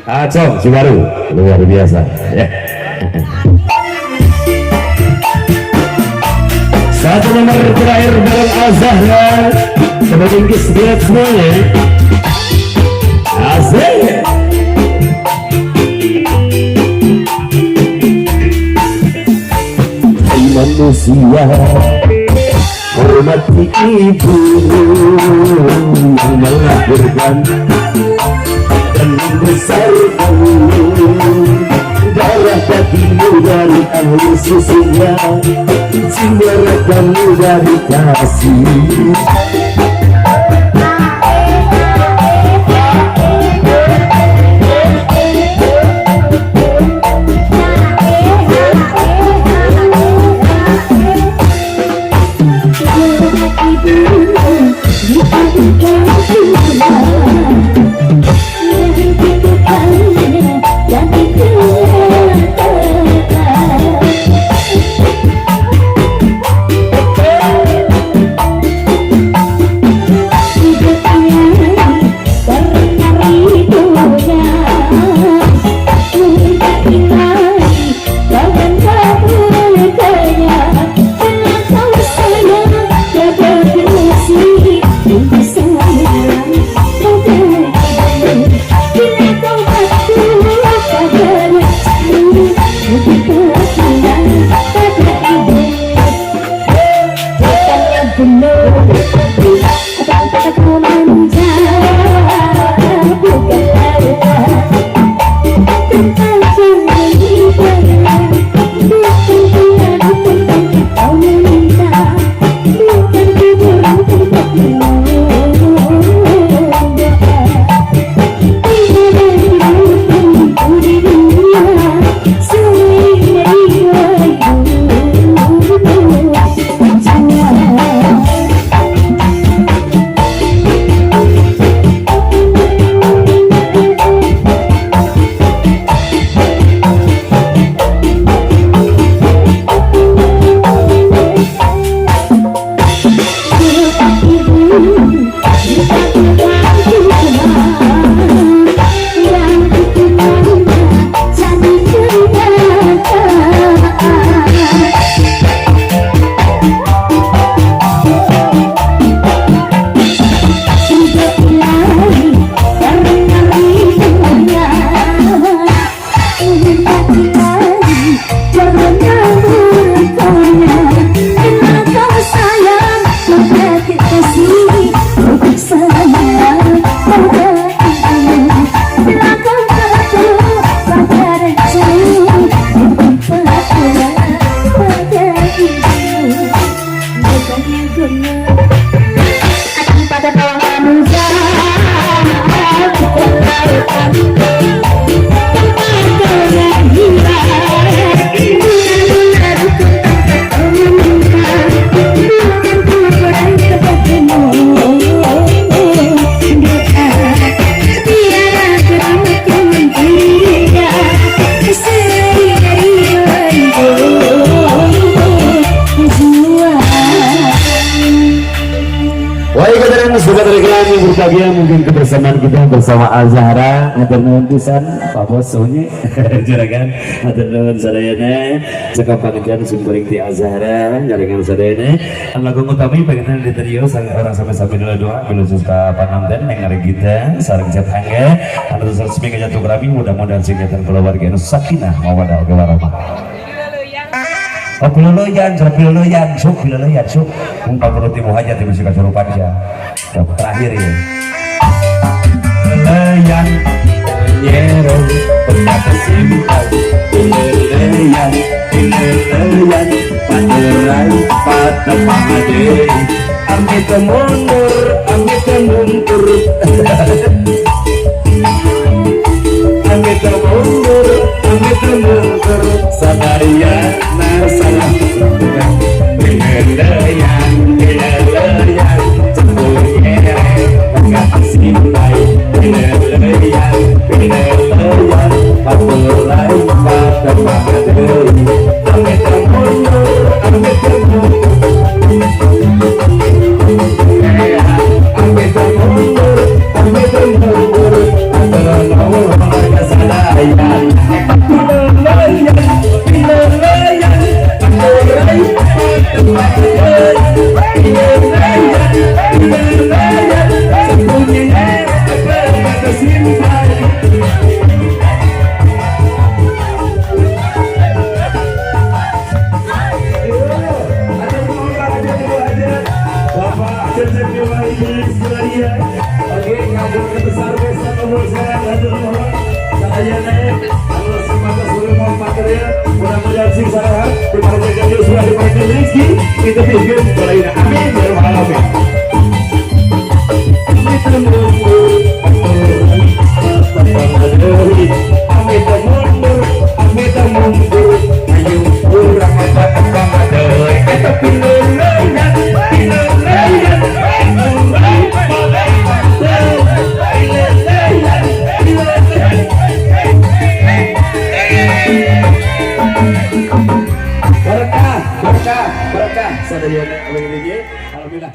Acong Cibaru luar biasa ya. Satu nomor terakhir bareng Azahra sebagai lihat semuanya Azahra manusia hormati ibu yang melahirkan dan membesarkan darah dagingmu dari ahli susunya jiwa ragamu dari kasih. Berbahagia mungkin kebersamaan kita bersama Azahra atur nuhun pisan Pak Bos soalnya jarakan atur nuhun sadayana cekap panggilan sumbereng di Azahra jaringan sadayana an lagu utami pengen di trio orang sampai dulu doa menuju ke Panamdan yang hari kita sareng cat angga anu resmi ke jatuh kerabi mudah-mudahan singkatan keluarga anu sakinah mawaddah warahmah. Oh piloloyan, sok piloloyan, sok ungkap perutnya muhajat yang masih kacau panja terakhir ya piloloyan nyerong penata simpal piloloyan panderai pada pangade amit mundur amit mundur sadaya salah piloloyan cemburu enggak simpai piloloyan patulai pada pangade amit mundur amit mundur hatur nuhun sadayana Allah semata suruh mau material mudah-mudahan sing sarahat diparingan Yusuf diparingan rezeki kita bikin balaina amin ya rabbal alamin amit mundur ayo kurang apa deui eta pineuleungan berkah sadayana alhamdulillah